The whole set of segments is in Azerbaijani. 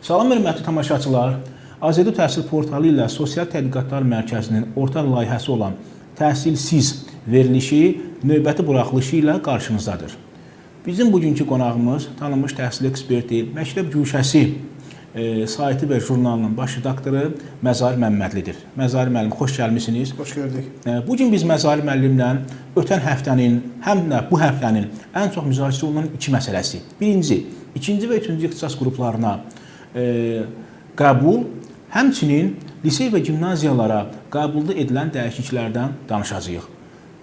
Salam hörmətli tamaşaçılar. AZD Təhsil portalı ilə Sosial Tədqiqatlar Mərkəzinin ortaq layihəsi olan Təhsilsiz verilişi növbəti buraxılışı ilə qarşınızdadır. Bizim bugünkü qonağımız tanınmış təhsil eksperti, Məktəb Güşəsi saytı və jurnalının baş redaktoru Məzahir Məmmədlidir. Məzahir müəllim, xoş gəlmisiniz. Xoş gördük. Bugün biz Məzahir müəllimlə ötən həftənin, həm də bu həftənin ən çox müzakirə olunan iki məsələsi. Birinci, ikinci və üçüncü ixtisas qruplarına qəbul, həmçinin lisey və gimnaziyalara qəbulda edilən dəyişikliklərdən danışacağıq.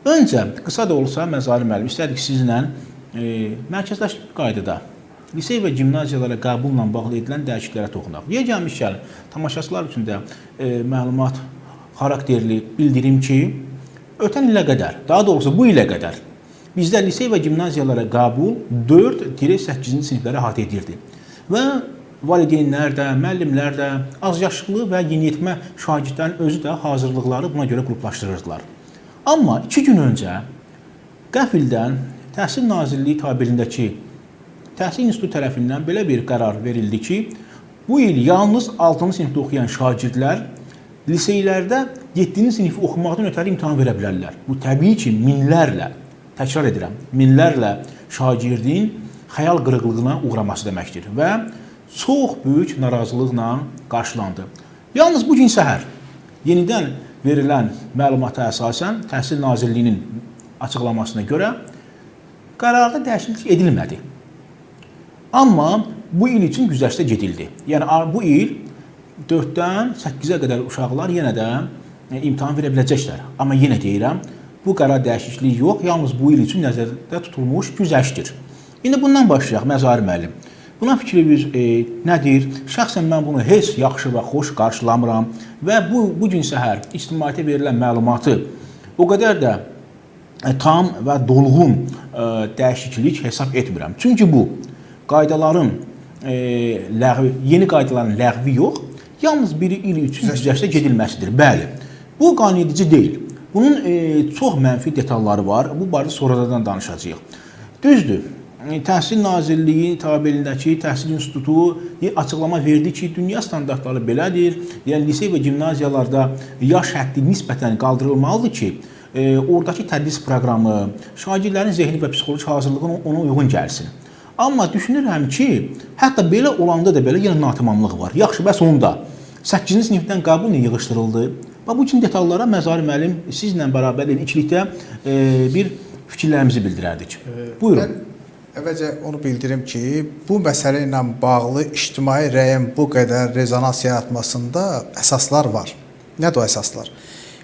Öncə, qısa da olsa Məzahir müəllim, istədik sizlə mərkəzləşmiş qaydada lisey və gimnaziyalara qəbulla bağlı edilən dəyişikliklərə toxunaq. Niyə gəlmişkən, tamaşaçılar üçün də məlumat xarakterli bildirim ki, ötən ilə qədər, daha doğrusu bu ilə qədər bizdə lisey və gimnaziyalara qəbul 4-8-ci siniflərə əhatə edirdi. Və valideynlər də, müəllimlər də, azyaşlı və yeniyetmə şagirdlərin özü də hazırlıqları buna görə qruplaşdırırdılar. Amma 2 gün öncə qəfildən Təhsil Nazirliyi tabelindəki Təhsil İnstitutu tərəfindən belə bir qərar verildi ki, bu il yalnız 6-cı sinifdə oxuyan şagirdlər liseylərdə 7-ci sinifi oxumaqdan ötəri imtahan verə bilərlər. Bu təbii ki, minlərlə, təkrar edirəm, minlərlə şagirdin xəyal qırıqlığına uğraması deməkdir və çox böyük narazılıqla qarşılandı. Yalnız bu gün səhər yenidən verilən məlumata əsasən Təhsil Nazirliyinin açıqlamasına görə qərarda dəyişiklik edilmədi. Amma bu il üçün güzəştə gedildi. Yəni bu il 4-dən 8-ə qədər uşaqlar yenə də imtahan verə biləcəklər. Amma yenə deyirəm, bu qərar dəyişikliyi yox, yalnız bu il üçün nəzərdə tutulmuş güzəştdir. İndi bundan başlayaq Məzahir müəllim. Buna fikriniz nədir? Şəxsən mən bunu heç yaxşı və xoş qarşılamıram və bu gün səhər ictimaiyyətə verilən məlumatı o qədər də tam və dolğun dəyişiklik hesab etmirəm. Çünki bu qaydaların yeni qaydaların ləğvi yox, yalnız biri il üçün güzəştə gedilməsidir. Bəli, bu qanuniedici deyil. Bunun çox mənfi detalları var. Bu barədə sonradan danışacağıq. Düzdür. Təhsil Nazirliyi tabelindəki Təhsil İnstitutu açıqlama verdi ki, dünya standartları belədir. Yəni, lisey və gimnaziyalarda yaş həddi nisbətən qaldırılmalıdır ki, oradakı tədris proqramı, şagirdlərin zehni və psixoloji hazırlığı ona uyğun gəlsin. Amma düşünürəm ki, hətta belə olanda da belə yenə natamamlıq var. Yaxşı, bəs onda 8-ci sinifdən qəbul nə yığışdırıldı? Və bu kimi detallara Məzahir müəllim sizlə bərabər ikilikdə bir fikirlərimizi bildirərdik. Buyurun. Əvvəlcə onu bildirim ki, bu məsələ ilə bağlı ictimai rəyin bu qədər rezonans yaratmasında əsaslar var. Nədir o əsaslar?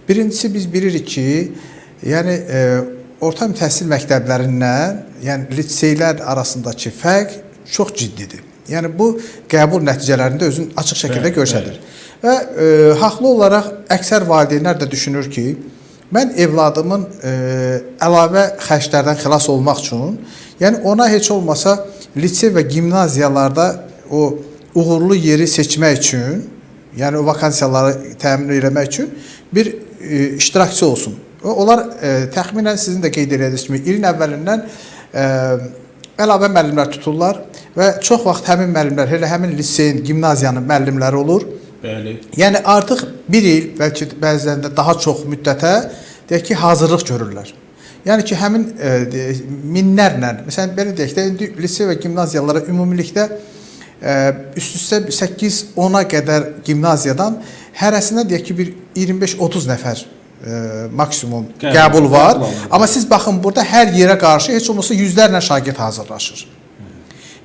Birincisi, biz bilirik ki, yəni orta təhsil məktəblərindən, yəni liseylər arasındakı fərq çox ciddidir. Yəni bu qəbul nəticələrində özünü açıq şəkildə göstərir. Və haqlı olaraq əksər valideynlər də düşünür ki, mən evladımın əlavə xərclərdən xilas olmaq üçün, yəni ona heç olmasa lisey və gimnaziyalarda o uğurlu yeri seçmək üçün, yəni o vakansiyaları təmin etmək üçün bir iştirakçı olsun. Onlar təxminən sizin də qeyd edədiyiniz kimi ilin əvvəlindən əlavə müəllimlər tuturlar və çox vaxt həmin müəllimlər elə həmin liseyin, gimnaziyanın müəllimləri olur. Bəli. Yəni artıq bir il, bəlkə bəzilərində daha çox müddətə deyək ki, hazırlıq görürlər. Yəni ki, həmin minlərlə, məsələn, belə deyək də, indi lisey və gimnaziyalara ümumilikdə üst-üstə 8-10-a qədər gimnaziyadan hərəsinə deyək ki, bir 25-30 nəfər maksimum qəbul var. Amma siz baxın, burada hər yerə qarşı heç olmasa yüzlərlə şagird hazırlaşır.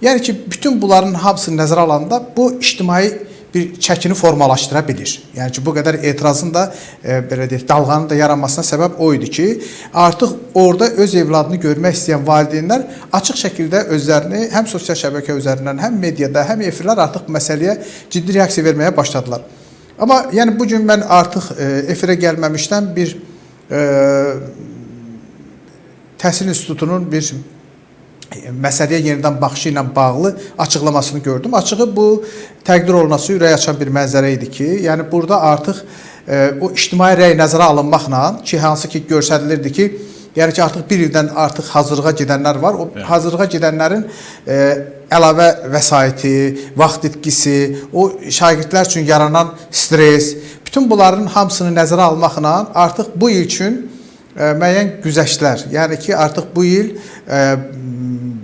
Yəni ki, bütün bunların hamısını nəzərə alanda bu ictimai bir çəkini formalaşdıra bilir. Yəni ki, bu qədər etirazın da belə deyək, dalğanın da yaranmasına səbəb o idi ki, artıq orada öz evladını görmək istəyən valideynlər açıq şəkildə özlərini həm sosial şəbəkə üzərindən, həm mediada, həm efirlər artıq bu məsələyə ciddi reaksiya verməyə başladılar. Amma yəni bu gün mən artıq efirə gəlməmişdən bir Təhsil İnstitutunun bir məsələyə yenidən baxışı ilə bağlı açıqlamasını gördüm. Açığı bu təqdir olunası ürək açan bir mənzərə idi ki, yəni burada artıq o ictimai rəy nəzərə alınmaqla ki, hansı ki göstərilirdi ki, Yəni ki, artıq bir ildən artıq hazırlığa gedənlər var. O hazırlığa gedənlərin əlavə vəsaiti, vaxt itkisi, o şagirdlər üçün yaranan stres, bütün bunların hamısını nəzərə almaqla artıq bu il üçün müəyyən güzəştlər, yəni ki, artıq bu il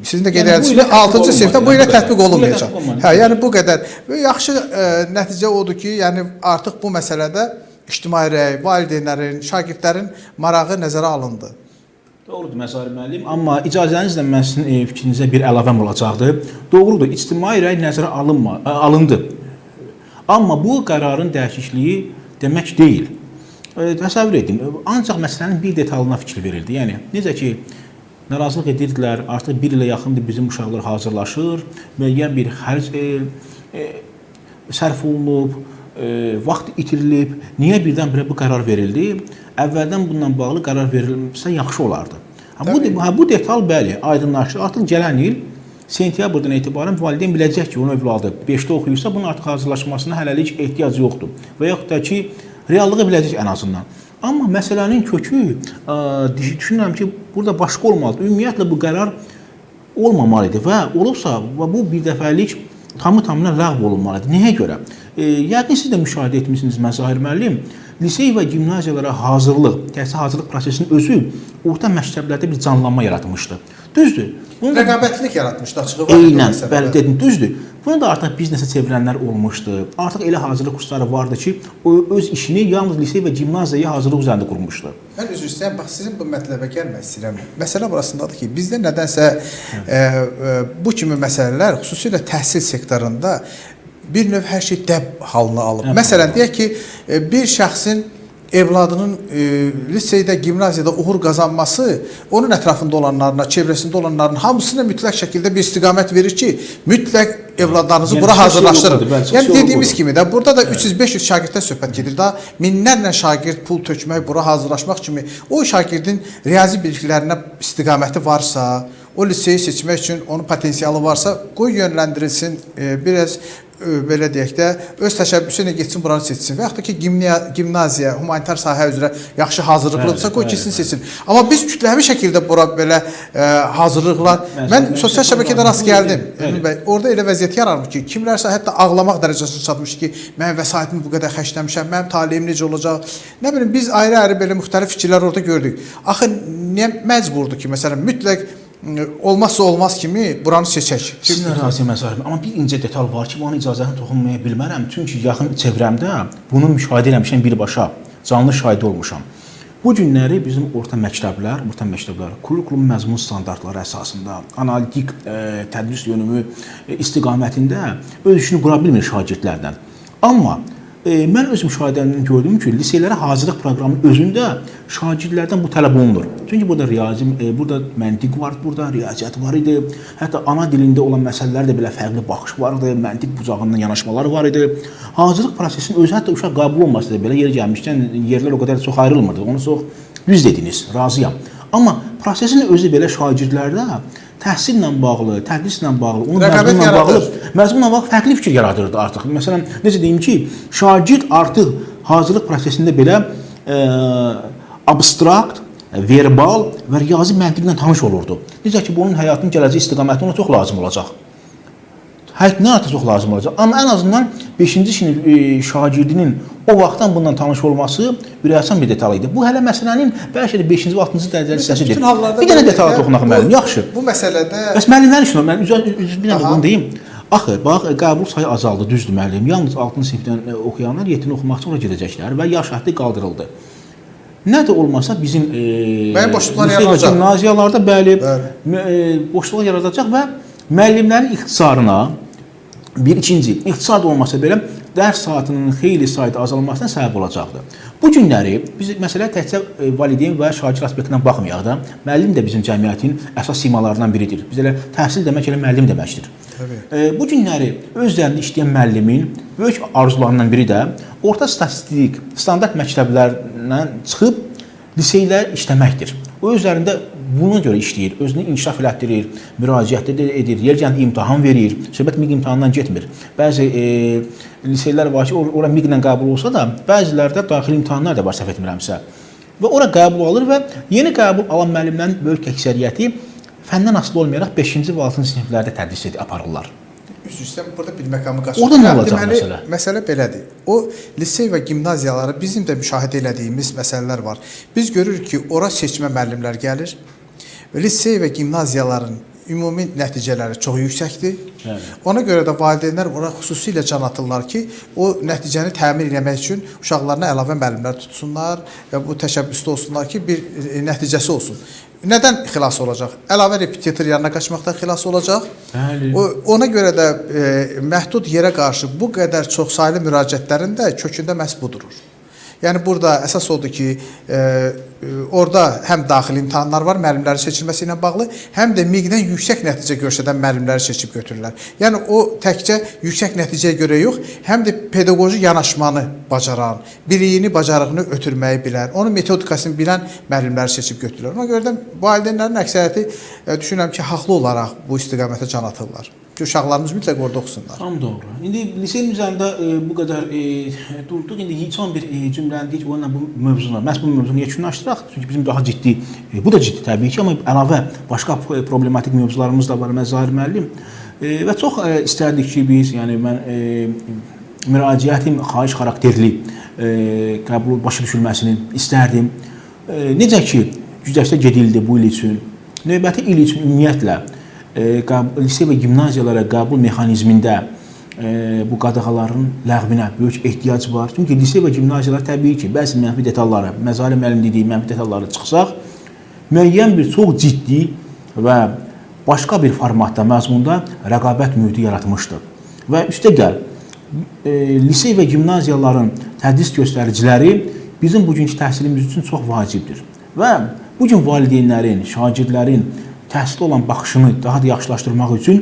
sizin də qeyd etdiyiniz 6-cı sinifdə bu ilə tətbiq olunmayacaq. Hə, yəni bu qədər. Yaxşı nəticə odur ki, yəni artıq bu məsələdə ictimai rəy, valideynlərin, şagirdlərin marağı nəzərə alındı. Doğrudur Məzahir müəllim, amma icazənizlə mən sizin fikrinizə bir əlavəm olacaqdır. Doğrudur, ictimai rəy nəzərə alındı. Amma bu qərarın dəyişikliyi demək deyil. Təsəvvür edin, ancaq məsələnin bir detalına fikir verildi. Yəni, necə ki, narazılıq edirdilər, artıq bir ilə yaxındır bizim uşaqlar hazırlaşır, müəyyən bir xərc sərf olunub, vaxt itirilib, niyə birdən-birə bu qərar verildi? Əvvəldən bununla bağlı qərar verilmişsə yaxşı olardı. Bu detal bəli, aydınlaşır. Artıq gələn il sentyabrdan etibarən valideyn biləcək ki, onun övladı 5-də oxuyursa, bunun artıq hazırlaşmasına hələlik ehtiyac yoxdur. Və yaxud da ki, reallığı biləcək ən azından. Amma məsələnin kökü, düşünürəm ki, burada başqa olmalıdır. Ümumiyyətlə, bu qərar olmamalıdır və olubsa, bu bir dəfəlik tamı-tamına ləğv olunmalıdır. Nəyə görə? Yəqin siz də müşahidə etmişsiniz Məzahir müəllim, lisey və gimnaziyalara təhsil hazırlıq prosesinin özü orta məktəblərdə bir canlanma yaratmışdı. Düzdür? Rəqabətlilik yaratmışdı, açığı var. Eynən, bəli dedim, düzdür. Bunu da artıq biznesə çevirənlər olmuşdu. Artıq elə hazırlıq kursları vardı ki, o öz işini yalnız lisey və gimnaziyaya hazırlıq üzərində qurmuşdu. Mən üzr istəyirəm, bax sizin bu mətləbə gəlmək istəyirəm. Məsələ burasındadır ki, bizdə nədənsə bu kimi məsələlər, xüsusilə təhsil sektorunda bir növ hər şey dəb halını alıb. Məsələn, deyək ki, bir şəxsin evladının liseydə, gimnaziyada uğur qazanması onun ətrafında olanlarına, çevrəsində olanların hamısına mütləq şəkildə bir istiqamət verir ki, mütləq evladlarınızı bura hazırlaşdırın. Yəni dediyimiz kimi də burada da 300-500 şagirddən söhbət gedir. Daha minlərlə şagird pul tökmək, bura hazırlaşmaq kimi o şagirdin riyazi biliklərinə istiqaməti varsa, o liseyi seçmək üçün onun potensialı varsa, qoy yönləndirilsin, biraz belə deyək də, öz təşəbbüsü ilə getsin, buranı seçsin. Və yaxud da ki, gimnaziya, humanitar sahə üzrə yaxşı hazırlıqlıdırsa, qoy keçsin, seçsin. Amma biz kütləvi şəkildə bura belə hazırlıqlar, mən sosial şəbəkədə rast gəldim. Orada elə vəziyyət yaranmış ki, kimlərsə hətta ağlamaq dərəcəsinə çatmış ki, mən vəsaitimi bu qədər xərcləmişəm, mənim taleyim necə olacaq? Nə bilim, biz ayrı-ayrı belə müxtəlif fikirlər orada gördük. Axı, niyə məcburdur ki, məsələn, mütləq olmazsa olmaz kimi buranı seçək. Sizinlə razıyam Məzahir, amma bir incə detal var ki, bana icazəni toxunmaya bilmərəm. Çünki yaxın çevrəmdə bunu müşahidə eləmişəm birbaşa, canlı şahidi olmuşam. Bu günləri bizim orta məktəblər, kurikulum məzmun standartları əsasında, analitik tədris yönümü istiqamətində öz işini qura bilmir şagirdlərdən. Amma mən öz müşahidəmdən gördüm ki, liseylərə hazırlıq proqramının özündə şagirdlərdən bu tələb olunur. Çünki burada məntiq var, burada riyaziyyat var idi. Hətta ana dilində olan məsələlərdə belə fərqli baxış var idi, məntiq bucağından yanaşmalar var idi. Hazırlıq prosesinin özü hətta uşaq qəbul olmasa da belə yer gəlmişkən yerlər o qədər çox ayrılmırdı. Onu çox düz dediniz, razıyam. Amma prosesin özü belə şagirdlərdə təhsillə bağlı, tədrislə bağlı, onun məzmunla bağlı fərqli fikir yaradırdı artıq. Məsələn, necə deyim ki, şagird artıq hazırlıq prosesində belə abstrakt, verbal və riyazi məntiqlə tanış olurdu. Necə ki, bunun həyatının gələcək istiqaməti ona çox lazım olacaq. Nə artıq çox lazım olacaq. Amma ən azından 5-ci sinif şagirdinin o vaxtdan bundan tanış olması ürəsən bir detal idi. Bu hələ məsələnin bəlkə də 5-ci və 6-cı dərəcəli hissəsidir. Bir dənə detala toxunaq müəllim, yaxşı. Bu məsələdə... Bəs müəllimlər üçün, mən bir dənə bunu deyim. Axı, bax, qəbul sayı azaldı, düzdür müəllim. Yalnız 6-cı sinifdən oxuyanlar 7-ni oxumaq üçün gedəcəklər və yaş həddi qaldırıldı. Nə də olmasa bizim gimnaziyalarda bəli, boşluqlar yaradacaq və müəllimlərin ixtisarına ikinci, ixtisar olmasa belə dərs saatının xeyli sayda azalmasına səbəb olacaqdır. Bu günləri biz məsələ təkcə valideyn və şagird aspektindən baxmayaq da, müəllim də bizim cəmiyyətin əsas simalarından biridir. Biz elə təhsil demək elə müəllim deməkdir. Bu günləri öz üzərində işləyən müəllimin böyük arzularından biri də orta statistik, standart məktəblərdən çıxıb liseylər işləməkdir. O üzərində buna görə işləyir, özünü inkişaf elətdirir, müraciət edir, yer gəldi imtahan verir, söhbət MİQ imtahanından getmir. Bəzi liseylər var ki, ora MİQ-lə qəbul olsa da, bəzilərdə daxili imtahanlar da var, səhv etmirəmsə. və ora qəbul alır və yeni qəbul alan müəllimlərin böyük əksəriyyəti fəndən asılı olmayaraq 5-ci və 6-cı siniflərdə tədris aparırlar. Üstəlik burada bir məqamı qaçırır. Orada nə olacaq məsələ? Məsələ belədir. O lisey və gimnaziyalara bizim də müşahidə elədiyimiz məsələlər var. Biz görürük ki, ora seçmə müəllimlər gəlir və lisey və gimnaziyaların ümumi nəticələri çox yüksəkdir. Ona görə də valideynlər ora xüsusilə can atırlar ki, o nəticəni təmin etmək üçün uşaqlarına əlavə müəllimlər tutsunlar və bu təşəbbüsdə olsunlar ki, bir nəticəsi olsun. Nədən xilas olacaq? Əlavə repetitor yanına qaçmaqdan xilas olacaq. Ona görə də məhdud yerə qarşı bu qədər çoxsaylı müraciətlərin də kökündə məhz bu durur. Yəni burada əsas odur ki, orada həm daxili imtahanlar var, müəllimlərin seçilməsi ilə bağlı, həm də miqdən yüksək nəticə göstərən müəllimləri seçib götürürlər. Yəni o təkcə yüksək nəticəyə görə yox, həm də pedaqoji yanaşmanı bacaran, biliyini, bacarığını ötürməyi bilən, onun metodikasını bilən müəllimləri seçib götürürlər. Ona görə də valideynlərin əksəriyyəti düşünürəm ki, haqlı olaraq bu istiqamətə can atırlar. Ki, uşaqlarımız mütləq orada oxusunlar. Tam doğru. İndi liseyin üzərində bu qədər durduq. İndi son bir cümləni deyək, bu mövzuna, məhz bu mövzunu yekunlaşdıraq. Çünki bizim daha ciddi, bu da ciddi təbii ki, amma əlavə başqa problematik mövzularımız da var, Zahir müəllim. Və çox istərdik ki, biz, yəni mən müraciətim xahiş xarakterli qəbul başa düşülməsini istərdim. Necə ki, güzəştə gedildi bu il üçün, növbəti il üçün ümumiyyətlə lisey və gimnaziyalara qəbul mexanizmində bu qadağaların ləğvinə böyük ehtiyac var. Çünki lisey və gimnaziyalar təbii ki, bəzi mənfi detalları, Məzali müəllim dediyi mənfi detalları çıxsaq, müəyyən bir çox ciddi və başqa bir formatda, məzmunda rəqabət mühiti yaratmışdır. Və üstə gəl, lisey və gimnaziyaların tədris göstəriciləri bizim bugünkü təhsilimiz üçün çox vacibdir. Və bugün valideynlərin, şagirdlərin təhsil olan baxışını daha da yaxşılaşdırmaq üçün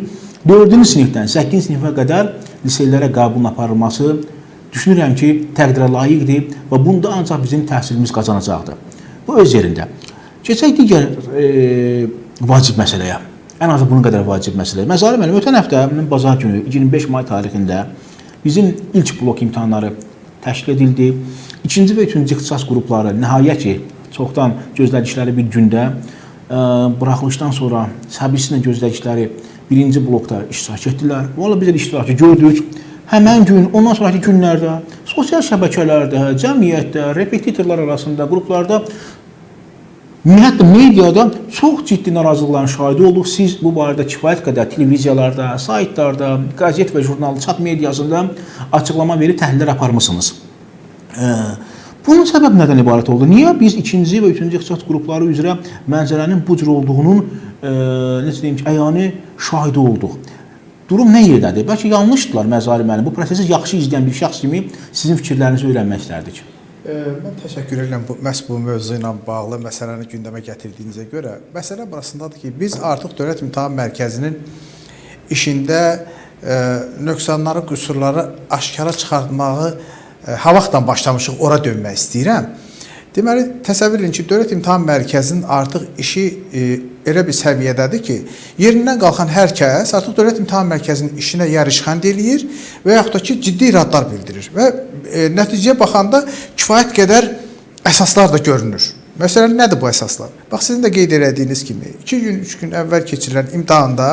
4-cü sinifdən 8-ci sinifə qədər liseylərə qəbulun aparılması düşünürəm ki, təqdirə layiqdir və bunda ancaq bizim təhsilimiz qazanacaqdır. Bu öz yerində. Keçək digər vacib məsələyə. Ən azı bunun qədər vacib məsələyə. Məzali müəllim, ötən həftə, bazar günü, 25 may tarixində bizim ilk blok imtahanları təşkil edildi. 2-ci və 3-cü ixtisas qrupları nəhayət ki, çoxdan gözlədikləri bir gündə buraxılışdan sonra səbirsinə gözlədikləri birinci blokda iştirak etdilər. Valla biz də iştirakçı gördük. Həmən gün, ondan sonraki günlərdə, sosial şəbəkələrdə, cəmiyyətdə, repetitorlar arasında, qruplarda, ümumiyyətlə mediada çox ciddi narazılıqların şahidi olduq. Siz bu barədə kifayət qədər televiziyalarda, saytlarda, qəzet və jurnal, çap mediasında açıqlama verib təhlillər aparmışsınız. Bunun səbəbi nədən ibarət oldu? Niyə biz 2-ci və 3-cü ixtisas qrupları üzrə mənzərənin bu cür olduğunun necə deyim ki, əyani şahidi olduq? Durum nə yerdədir? Bəlkə yanlışdılar Məzali müəllim. Bu prosesi yaxşı izləyən bir şəxs kimi sizin fikirlərinizi öyrənmək istərdik. Mən təşəkkür edirəm məhz bu mövzu ilə bağlı məsələni gündəmə gətirdiyinizə görə. Məsələ burasındadır ki, biz artıq Dövlət İmtahan Mərkəzinin işində nöqsanları, qüsurları aşkara çıxartmağı ha vaxtdan başlamışıq, ora dönmək istəyirəm. Deməli, təsəvvür edin ki, Dövlət İmtahan Mərkəzinin artıq işi elə bir səviyyədədir ki, yerindən qalxan hər kəs artıq Dövlət İmtahan Mərkəzinin işinə yarışxənd eləyir və yaxud da ki, ciddi iradlar bildirir və nəticəyə baxanda kifayət qədər əsaslar da görünür. Məsələn, nədir bu əsaslar? Bax, sizin də qeyd elədiyiniz kimi, 2 gün, 3 gün əvvəl keçirilən imtahanda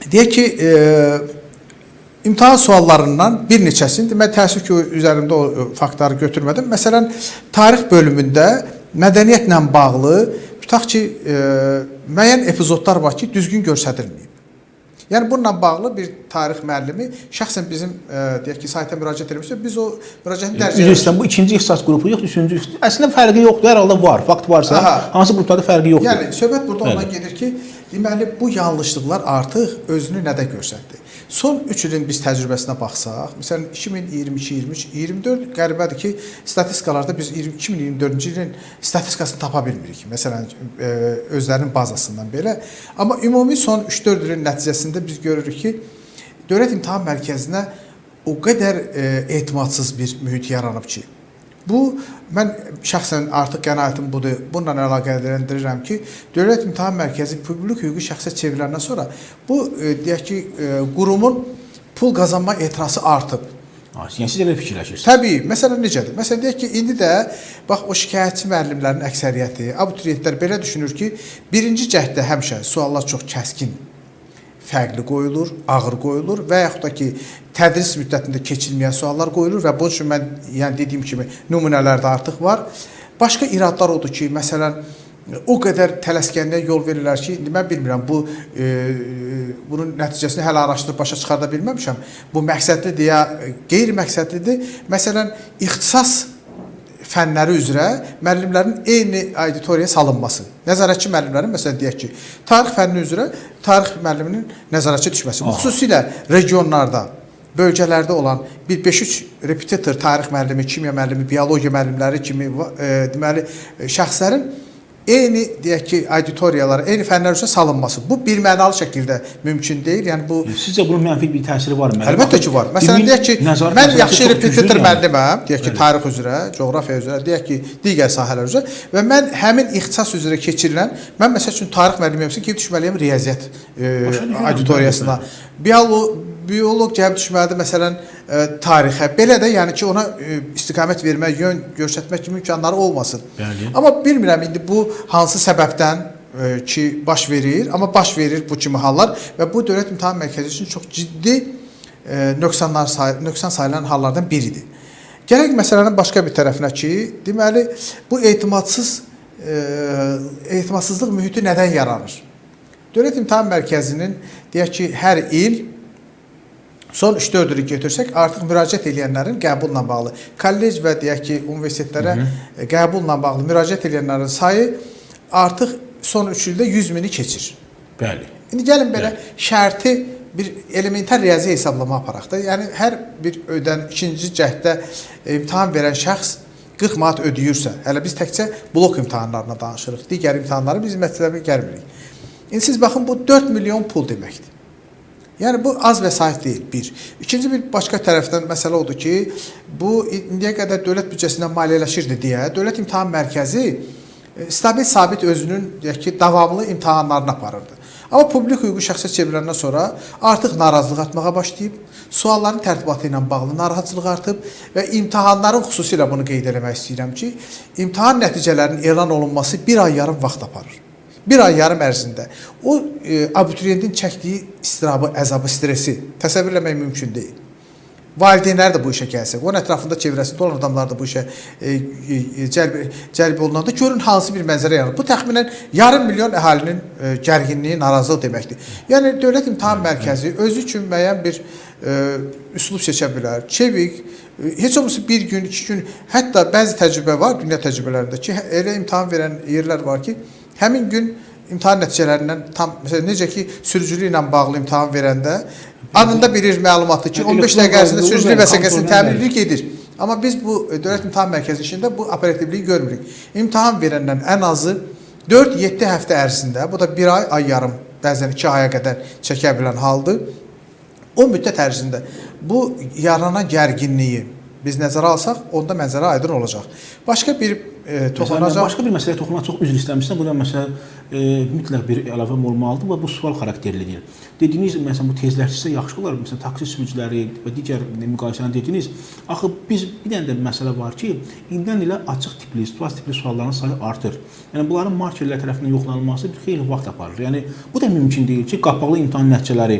deyək ki, İmtahan suallarından bir neçəsini, mən təəssüf ki, üzərimdə o faktları götürmədim. Məsələn, tarix bölümündə mədəniyyətlə bağlı tutaq ki, müəyyən epizodlar var ki, düzgün göstərilməyib. Yəni, bununla bağlı bir tarix müəllimi şəxsən bizim deyək ki, sayta müraciət etmişsə, biz o müraciətini dərc edirik. Bu 2-ci ixtisas qrupu yox, 3-cü ixtisas. Əslində fərqi yoxdur, hər halda var, fakt varsa, hansı qruplarda fərqi yoxdur. Yəni, söhbət burada ondan gedir ki, deməli, bu yanlışlıqlar artıq özünü nədə göstərdi? Son 3 ilin biz təcrübəsinə baxsaq, məsələn 2022, 23, 24 qəribədir ki, statistikalarda biz 2024-cü ilin statistikasını tapa bilmirik. Məsələn, özlərinin bazasından belə. Amma ümumi son 3-4 ilin nəticəsində biz görürük ki, Dövlət İmtahan Mərkəzinə o qədər etimadsız bir mühit yaranıb ki, bu, mən şəxsən artıq qənaətim budur, bununla əlaqələndirirəm ki, Dövlət İmtahan Mərkəzi publik hüquqi şəxsə çevriləndən sonra bu, deyək ki, qurumun pul qazanma etirazı artıb. Yəni siz elə fikirləşirsiniz. Təbii, məsələn necədir? Məsələn deyək ki, indi də bax o şikayətçi müəllimlərin əksəriyyəti, abituriyentlər belə düşünür ki, birinci cəhddə həmişə suallar çox kəskin, fərqli qoyulur, ağır qoyulur və yaxud da ki, tədris müddətində keçilməyən suallar qoyulur və bunun üçün mən yəni dediyim kimi nümunələr də artıq var. Başqa iradlar odur ki, məsələn o qədər tələskənliyə yol verirlər ki, indi mən bilmirəm bunun nəticəsini hələ araşdırıb başa çıxarda bilməmişəm. Bu məqsədlidir ya qeyri-məqsədlidir. Məsələn, ixtisas fənləri üzrə müəllimlərin eyni auditoriyaya salınması. Nəzarətçi müəllimlərin, məsələn deyək ki, tarix fənni üzrə tarix müəlliminin nəzarətçi düşməsi. Xüsusilə regionlarda, bölgələrdə olan bir 5-3 repetitor tarix müəllimi, kimya müəllimi, biologiya müəllimləri kimi deməli şəxslərin eyni deyək ki, auditoriyalara, eyni fənlər üzrə salınması. Bu birmənalı şəkildə mümkün deyil. Yəni bu sizcə bunun mənfi bir təsiri var mı? Əlbəttə ki, var. Məsələn deyək ki, mən yaxşı repetitor müəlliməm, deyək ki, tarix üzrə, coğrafiya üzrə, deyək ki, digər sahələr üzrə və mən həmin ixtisas üzrə keçirilən, mən məsəl üçün tarix müəllimiyəmsə ki, düşməliyəm riyaziyyat auditoriyasına. Bioloq gəlib düşməlidir məsələn tarixə. Belə də yəni ki, ona istiqamət vermək, yön göstərmək kimi imkanları olmasın. Bəli. Amma bilmirəm indi bu hansı səbəbdən ki baş verir, amma baş verir bu kimi hallar və bu Dövlət İmtahan Mərkəzi üçün çox ciddi nöqsan sayılan hallardan biridir. Gələk məsələnin başqa bir tərəfinə ki, deməli bu etimadsızlıq mühiti nədən yaranır? Dövlət İmtahan Mərkəzinin deyək ki, hər il son 3-4 ili götürsək, artıq müraciət edənlərin qəbulla bağlı, kollec və deyək ki, universitetlərə qəbulla bağlı müraciət edənlərin sayı artıq son 3 ildə 100 mini keçir. Bəli. İndi gəlin belə şərti bir elementar riyazi hesablama aparaq da. Yəni, hər bir ikinci cəhddə imtahan verən şəxs 40 manat ödəyirsə, hələ biz təkcə blok imtahanlarına danışırıq, digər imtahanları biz mətləbə gəlmirik. İndi siz baxın, bu 4 milyon pul deməkdir. Yəni, bu az vəsait deyil, bir. İkinci bir başqa tərəfdən məsələ odur ki, bu indiyə qədər dövlət büdcəsindən maliyyələşirdi deyə, Dövlət İmtahan Mərkəzi stabil, sabit özünün deyək ki, davamlı imtahanlarını aparırdı. Amma publik hüquqi şəxsə çevriləndən sonra artıq narazılıq artmağa başlayıb, sualların tərtibatı ilə bağlı narahatçılıq artıb və imtahanların xüsusilə bunu qeyd eləmək istəyirəm ki, imtahan nəticələrinin elan olunması bir ay yarım vaxt aparır. Bir ay yarım ərzində o abituriyentin çəkdiyi istirabı, əzabı, stresi təsəvvür eləmək mümkün deyil. Valideynlər də bu işə gəlsə, onun ətrafında çevrəsində olan adamlar da bu işə cəlb olunanda görün hansı bir mənzərə yaranır. Bu təxminən yarım milyon əhalinin gərginliyi, narazılıq deməkdir. Yəni Dövlət İmtahan Mərkəzi özü üçün müəyyən bir üslub seçə bilər, çevik, heç olmasa bir gün, 2 gün, hətta bəzi təcrübə var dünya təcrübələrində ki, elə imtahan verən yerlər var ki, həmin gün imtahan nəticələrindən tam, məsələn, necə ki, sürücülük ilə bağlı imtahan verəndə anında bilir məlumatı ki, 15 dəqiqə ərzində sürücülük vəsiqəsini təmin edirik, gedir. Amma biz bu Dövlət İmtahan Mərkəzi işində bu operativliyi görmürük. İmtahan verəndən ən azı 4-7 həftə ərzində, bu da 1 ay, ay yarım, bəzən 2 aya qədər çəkə bilən haldır. O müddət ərzində bu yaranan gərginliyi biz nəzərə alsaq, onda mənzərə aydın olacaq. Başqa bir toxunacaq. Başqa bir məsələyə toxunmaq çox üzr istəmişsən. Burada məsələ mütləq bir əlavəm olmalıdır və bu sual xarakterlidir. Dediyiniz, məsələn, bu tezləşdirsə yaxşı olar. Məsələn, taksi sürücüləri və digər müqayisəni dediniz. Axı biz bir dənə də məsələ var ki, ildən ilə açıq tipli, situasiya tipli sualların sayı artır. Yəni bunların markerlər tərəfindən yoxlanılması bir xeyli vaxt aparır. Yəni bu da mümkün deyil ki, qapalı imtahan nəticələri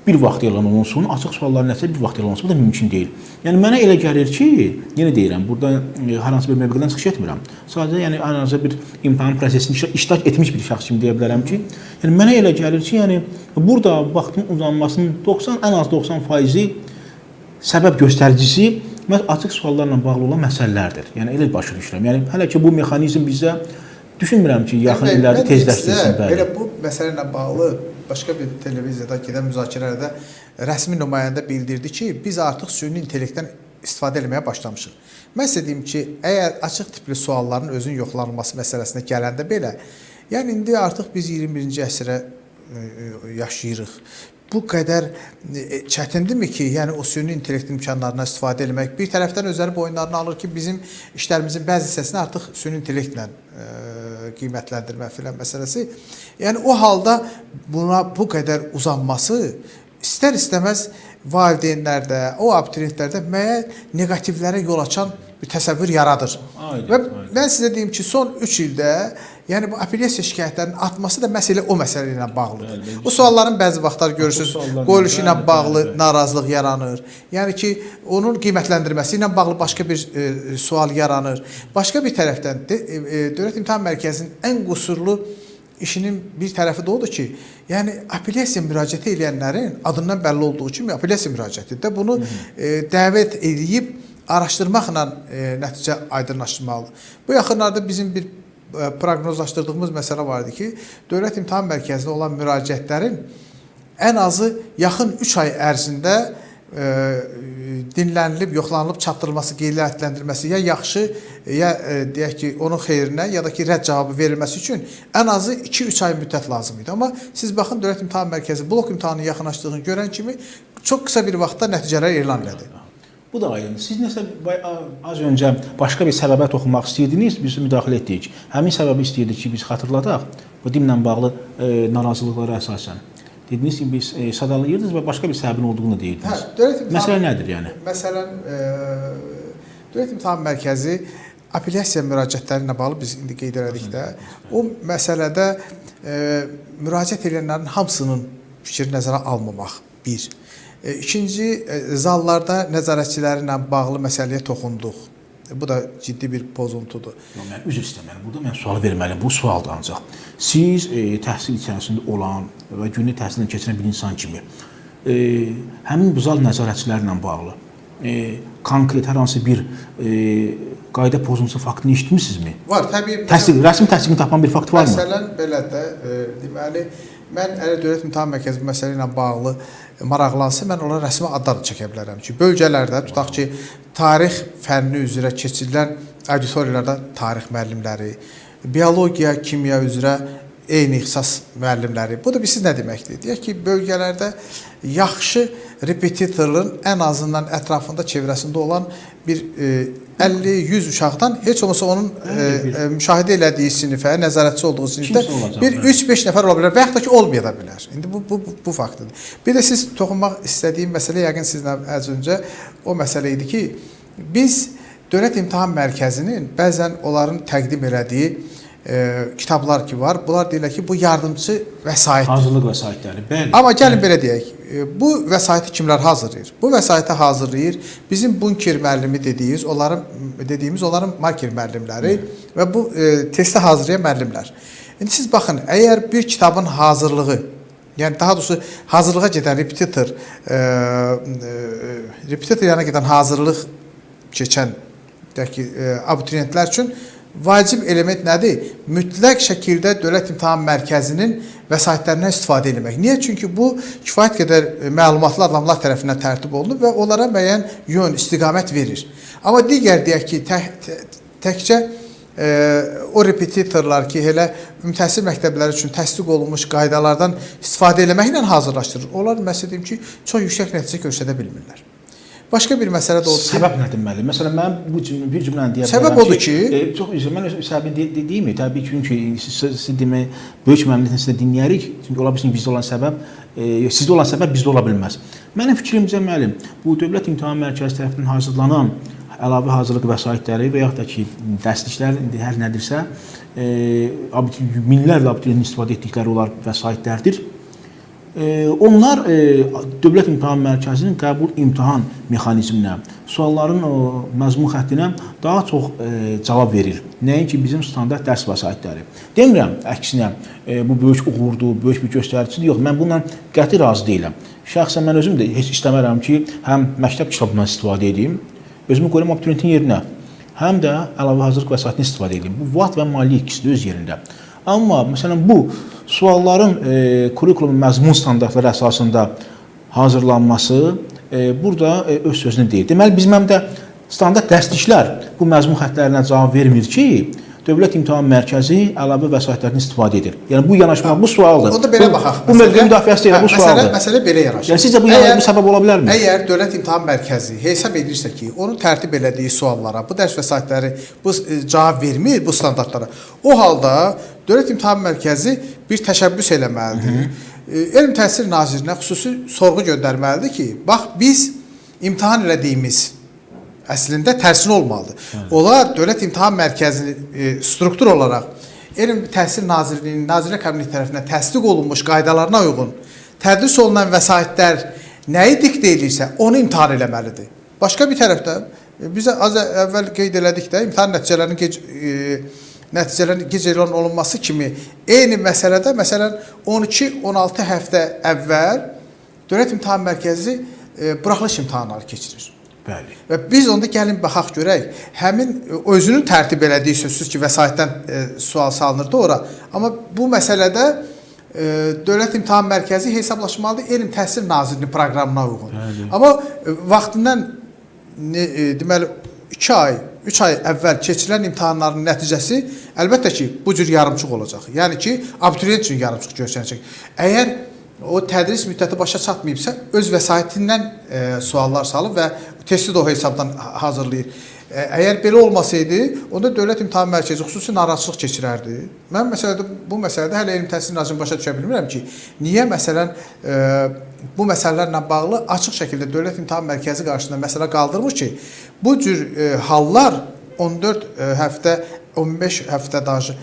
bir vaxt elan olunsun, açıq sualların nəticə bir vaxt elan olunsun. Bu da mümkün deyil. Yəni mənə elə gəlir ki, yenə deyirəm, burada hər hansı bir məbləğdən çıxış etmirəm. Sadəcə yəni hər hansı bir imtahan prosesində iştirak etmiş bir şəxs kimi deyə bilərəm ki, yəni mənə elə gəlir ki, yəni burada vaxtın uzanmasının ən az 90% səbəb göstəricisi məhz açıq suallarla bağlı olan məsələlərdir. Yəni elə başa düşürəm. Yəni hələ ki bu mexanizm bizə düşünmürəm ki, yaxın illərdə tezləşdirsin. Belə bu məsələ ilə bağlı başqa bir televiziyada gedən müzakirələrdə rəsmi nümayəndə bildirdi ki, biz artıq süni intellektdən istifadə etməyə başlamışıq. Mən sizə deyim ki, əgər açıq tipli sualların özünün yoxlanılması məsələsinə gələndə belə, yəni indi artıq biz 21-ci əsrə yaşayırıq. Bu qədər çətindirmi ki, yəni o süni intellekt imkanlarına istifadə etmək? Bir tərəfdən özləri boyunlarına alır ki, bizim işlərimizin bəzi hissəsini artıq süni intellektlə qiymətləndirmə filan məsələsi. Yəni o halda buna bu qədər uzanması istər-istəməz valideynlərdə, o abituriyentlərdə müəyyən neqativlərə yol açan bir təsəvvür yaradır. Və mən sizə deyim ki, son 3 ildə yəni bu apellyasiya şikayətlərinin artması da o məsələ ilə bağlıdır. Bu sualların bəzi vaxtlar görürsünüz, qoyuluşu ilə bağlı narazılıq yaranır. Yəni ki, onun qiymətləndirməsi ilə bağlı başqa bir sual yaranır. Başqa bir tərəfdən Dövlət İmtahan Mərkəzinin ən qüsurlu işinin bir tərəfi də odur ki, yəni apellyasiya müraciət edənlərin adından bəlli olduğu kimi apellyasiya müraciətidir. Bunu dəvət edib araşdırmaqla nəticə aydınlaşdırmalıdır. Bu yaxınlarda bizim bir proqnozlaşdırdığımız məsələ vardı ki, Dövlət İmtahan Mərkəzinə olan müraciətlərin ən azı yaxın 3 ay ərzində dinlənilib, yoxlanılıb, çatdırılması, qeyri-ləndirilməsi ya yaxşı, ya deyək ki, onun xeyrinə, ya da ki, rədd cavabı verilməsi üçün ən azı 2-3 ay müddət lazım idi. Amma siz baxın, Dövlət İmtahan Mərkəzi blok imtahanının yaxınlaşdığını görən kimi çox qısa bir vaxtda nəticələr elan edir. Bu da aydındır. Siz nəsə az öncə başqa bir səbəbə toxunmaq istəyirdiniz, biz müdaxilə etdik. Həmin səbəbi istəyirdik ki, biz xatırladaq bu dinlə bağlı narazılıqlara əsasən. Dediniz ki, biz sadalayırdınız və başqa bir səbəbin olduğunu deyirdiniz. Məsələ nədir yəni? Məsələn, Dövlət İmtahan Mərkəzi apellyasiya müraciətləri ilə bağlı biz indi qeyd elədik də, o məsələdə müraciət edənlərin hamısının fikri nəzərə almamaq bir. İkinci, zallarda nəzarətçilərlə bağlı məsələyə toxunduq. Bu da ciddi bir pozuntudur. Mən üzr istəməliyim. Burada mən sual verməliyim. Bu sualdır ancaq. Siz təhsil içərisində olan və günlük təhsildən keçirən bir insan kimi həmin bu zal nəzarətçilərlə bağlı konkret hər hansı bir qayda pozuntusu faktını eşitmisinizmi? Var, təbii. Rəsmi təsdiqini tapan bir fakt varmı? Məsələn, belə də, deməli, mən əgər Dövlət İmtahan Mərkəzi bu məsələ ilə bağlı maraqlansa, mən onlara rəsmi adlar da çəkə bilərəm ki, bölgələrdə, tutaq ki, tarix fənni üzrə keçirilən auditoriyalarda tarix müəllimləri, biologiya, kimya üzrə eyni ixtisas müəllimləri. Bu da bilirsiniz nə deməkdir? Deyək ki, bölgələrdə yaxşı repetitorun ən azından ətrafında, çevrəsində olan bir 50-100 uşaqdan heç olmasa onun müşahidə elədiyi sinifə, nəzarətçi olduğu sinifdə bir 3-5 nəfər ola bilər və yaxud da ki, olmaya da bilər. İndi bu faktdır. Bir də siz toxunmaq istədiyim məsələ, yəqin sizlə az öncə o məsələ idi ki, biz Dövlət İmtahan Mərkəzinin bəzən onların təqdim elədiyi kitablar ki var, bunlar deyirlər ki, bu yardımçı vəsaitdir. Hazırlıq vəsaitləri, bəli. Amma gəlin belə deyək, bu vəsaiti kimlər hazırlayır? Bu vəsaiti hazırlayır bizim bunker müəllimi dediyimiz onların marker müəllimləri və bu testi hazırlayan müəllimlər. İndi siz baxın, əgər bir kitabın hazırlığı, yəni daha doğrusu hazırlığa gedən repetitor yana gedən hazırlıq keçən abituriyentlər üçün vacib element nədir? Mütləq şəkildə Dövlət İmtahan Mərkəzinin vəsaitlərindən istifadə etmək. Niyə? Çünki bu kifayət qədər məlumatlı adamlar tərəfindən tərtib olunub və onlara müəyyən yön, istiqamət verir. Amma digər deyək ki, təkcə o repetitorlar ki, elə ümumi məktəblər üçün təsdiq olunmuş qaydalardan istifadə etməklə hazırlaşdırır. Onlar, məsəl deyim ki, çox yüksək nəticə göstərə bilmirlər. Başqa bir məsələ də odur ki... Səbəb nədir müəllim? Məsələn, mən bir cümləni deyə bilərəm ki... Səbəb odur ki... Çox üzr, mən səbəbini deyim mi? Təbii ki, çünki siz demək, böyük məmnuniyyətlə sizə dinləyərik. Çünki ola bilsin bizdə olan səbəb, sizdə olan səbəb bizdə ola bilməz. Mənim fikrimcə müəllim, bu Dövlət İmtahan Mərkəzi tərəfindən hazırlanan əlavə hazırlıq vəsaitləri və yaxud da ki, dərsliklər hər nədirsə, minlərlə abituriyentin istifadə etdikləri onlar vəsaitlərdir. Onlar Dövlət İmtahan Mərkəzinin qəbul imtahan mexanizminə, sualların məzmun xəttinə daha çox cavab verir. Nəinki bizim standart dərs vəsaitləri. Demirəm, əksinə, bu böyük uğurdur, böyük bir göstəricidir. Yox, mən bundan qəti razı deyiləm. Şəxsən mən özüm də heç istəmərəm ki, həm məktəb kitabından istifadə edeyim, özümü qoyum abituriyentin yerinə, həm də əlavə hazırlıq vəsaitini istifadə edeyim. Bu vaxt və maliyyə ikisi də öz yerində. Amma məsələn bu sualların kurikulumun məzmun standartları əsasında hazırlanması burada öz sözünü deyir. Deməli bizim həm də standart dərsliklər bu məzmun xəttlərinə cavab vermir ki, Dövlət İmtahan Mərkəzi əlavə vəsaitlərini istifadə edir. Yəni bu yanaşma, bu sualdır. O da belə baxaq. Bu mövqe müdafiəsi ilə bu sualdır. Məsələ belə yanaşır. Yəni sizcə bu bir səbəb ola bilərmi? Əgər Dövlət İmtahan Mərkəzi hesab edirsə ki, onun tərtib elədiyi suallara, bu dərs vəsaitləri bu cavab vermir bu standartlara, o halda Dövlət İmtahan Mərkəzi bir təşəbbüs eləməlidir. Elm Təhsil Nazirinə xüsusi sorğu göndərməlidir ki, bax biz imtahan elədiyimiz əslində tərsinə olmalıdır. Onlar Dövlət İmtahan Mərkəzinin struktur olaraq Elm Təhsil Nazirliyinin Nazirlər Kabineti tərəfindən təsdiq olunmuş qaydalarına uyğun tədris olunan vəsaitlər nəyi diktə edirsə, onu imtahan eləməlidir. Başqa bir tərəfdən biz az əvvəl qeyd elədik də imtahan nəticələrinin gec elan olunması kimi eyni məsələdə məsələn 12-16 həftə əvvəl Dövlət İmtahan Mərkəzi buraxılış imtahanları keçirir. Bəli. Və biz onda gəlin baxaq görək, həmin özünün tərtib elədiyi sözsüz ki, vəsaitdən sual salınırdı ora. Amma bu məsələdə Dövlət İmtahan Mərkəzi hesablaşmalıdır Elm Təhsil Nazirliyinin proqramına uyğun. Bəli. Amma vaxtından deməli 2 ay, 3 ay əvvəl keçirilən imtahanların nəticəsi əlbəttə ki, bu cür yarımçıq olacaq. Yəni ki, abituriyent üçün yarımçıq göstərəcək. Əgər o tədris müddəti başa çatmayıbsa, öz vəsaitindən suallar salıb və testi də o hesabdan hazırlayır. Əgər belə olmasaydı, onda Dövlət İmtahan Mərkəzi xüsusi narahatçılıq keçirərdi. Mən bu məsələdə hələ Elm Təhsil Nazirliyini başa düşə bilmirəm ki, niyə məsələn bu məsələlərlə bağlı açıq şəkildə Dövlət İmtahan Mərkəzi qarşısında məsələ qaldırmır ki, bu cür hallar 14 həftə 15 həftə daşı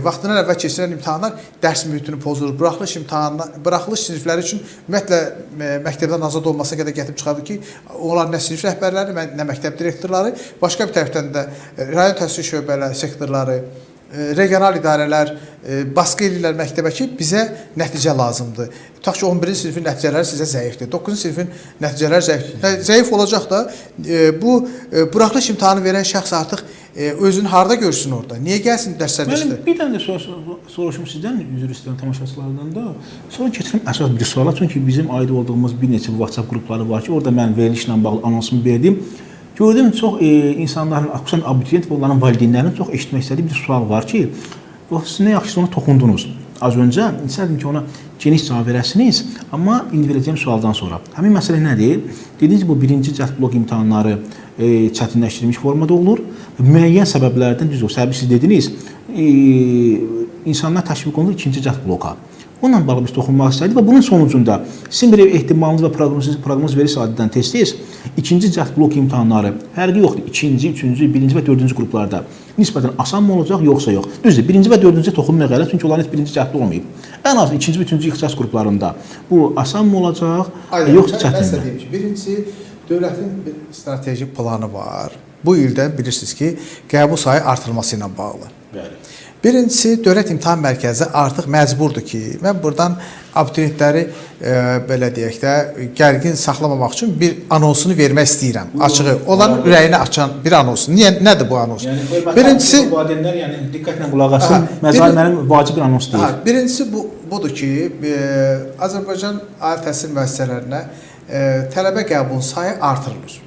vaxtından əvvəl keçirilən imtahanlar dərs mühitini pozur. Buraxılış sinifləri üçün ümumiyyətlə məktəbdən azad olmasına qədər gətirib çıxardır ki, onlar nə sinif rəhbərləri, nə məktəb direktorları, başqa bir tərəfdən də rayon təhsil şöbələri, sektorları, regional idarələr baskı edirlər məktəbə ki, bizə nəticə lazımdır. Tutaq ki, 11-ci sinifin nəticələri sizə zəifdir, 9-cu sinifin nəticələri zəifdir. Zəif olacaq da bu buraxılış imtahanı verən şəxs artıq özünü harda görsün orada? Niyə gəlsin dərslər işlə? Bir dənə də soruşum sizdən, üzr istəyirəm tamaşaçılardan da. Sonra keçirim əsas bir suala, çünki bizim aid olduğumuz bir neçə WhatsApp qrupları var ki, orada mən verilişlə bağlı anonsumu verdim. Gördüm, çox insanların, xüsusən abituriyent və onların valideynlərinin çox eşitmək istədiyi bir sual var ki, siz nə yaxşısı ona toxundunuz. Az öncə istədim ki, ona geniş cavab verəsiniz, amma indi verəcəyim sualdan sonra. Həmin məsələ nədir? Dediniz ki, bu birinci cəhd blok imtahanları çətinləşdirilmiş formada olur. Müəyyən səbəblərdən, düzdür, səbəbi siz dediniz, insanlar təşviq olunur ikinci cəhd bloka. Onunla bağlı biz toxunmaq istədik və bunun sonucunda sizin bir ehtimalınız və proqnozunuz verirsə adədən tez-tez ikinci cəhd blok imtahanları fərqi yoxdur. İkinci, üçüncü, birinci və dördüncü qruplarda nisbətən asan mı olacaq, yoxsa yox? Düzdür, birinci və dördüncü toxunmaq elə, çünki onların heç birinci cəhdə olmayıb. Ən az ikinci, üçüncü ixtisas qruplarında bu asan mı olacaq, yoxsa çətin mi? Birincisi, dövlətin bir strateji planı var. Bu ildə bilirsiniz ki, qəbul sayı artırılması ilə bağlı. Bəli. Birincisi, Dövlət İmtahan Mərkəzi artıq məcburdur ki, mən buradan abituriyentləri belə deyək də gərgin saxlamamaq üçün bir anonsunu vermək istəyirəm. Açığı, onların ürəyini açan bir anons. Nədir bu anons? Birincisi, valideynlər diqqətlə qulaq asın, məzali mənim vacib bir anons deyil. Birincisi budur ki, Azərbaycan ali təhsil müəssisələrinə tələbə qəbul sayı artırılır.